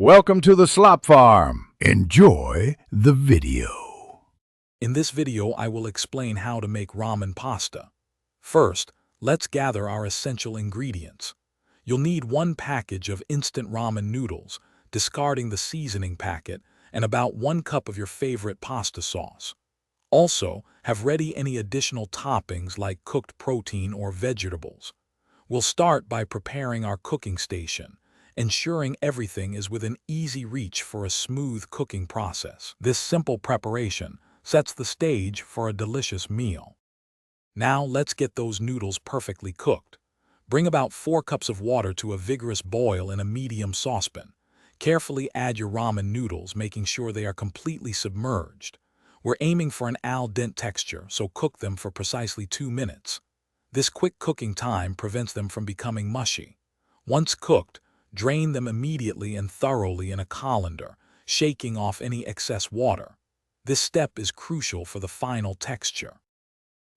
Welcome to the Slop Farm. Enjoy the video. In this video, I will explain how to make ramen pasta. First, let's gather our essential ingredients. You'll need 1 package of instant ramen noodles, discarding the seasoning packet, and about 1 cup of your favorite pasta sauce. Also, have ready any additional toppings like cooked protein or vegetables. We'll start by preparing our cooking station, ensuring everything is within easy reach for a smooth cooking process. This simple preparation sets the stage for a delicious meal. Now let's get those noodles perfectly cooked. Bring about 4 cups of water to a vigorous boil in a medium saucepan. Carefully add your ramen noodles, making sure they are completely submerged. We're aiming for an al dente texture, so cook them for precisely 2 minutes. This quick cooking time prevents them from becoming mushy. Once cooked, drain them immediately and thoroughly in a colander, shaking off any excess water. This step is crucial for the final texture.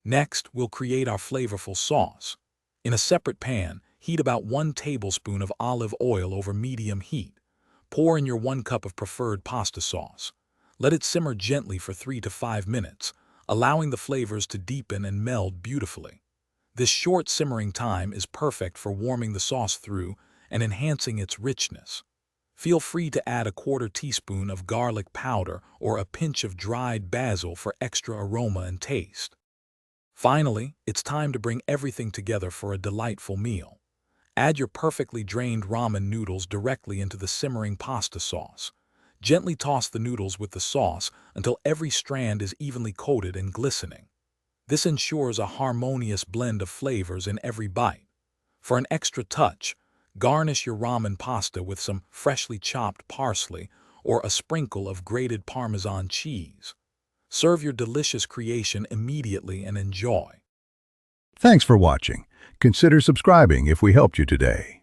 Next, we'll create our flavorful sauce. In a separate pan, heat about 1 tablespoon of olive oil over medium heat. Pour in your 1 cup of preferred pasta sauce. Let it simmer gently for 3 to 5 minutes, allowing the flavors to deepen and meld beautifully. This short simmering time is perfect for warming the sauce through and enhancing its richness. Feel free to add a 1/4 teaspoon of garlic powder or a pinch of dried basil for extra aroma and taste. Finally, it's time to bring everything together for a delightful meal. Add your perfectly drained ramen noodles directly into the simmering pasta sauce. Gently toss the noodles with the sauce until every strand is evenly coated and glistening. This ensures a harmonious blend of flavors in every bite. For an extra touch, garnish your ramen pasta with some freshly chopped parsley or a sprinkle of grated Parmesan cheese. Serve your delicious creation immediately and enjoy. Thanks for watching. Consider subscribing if we helped you today.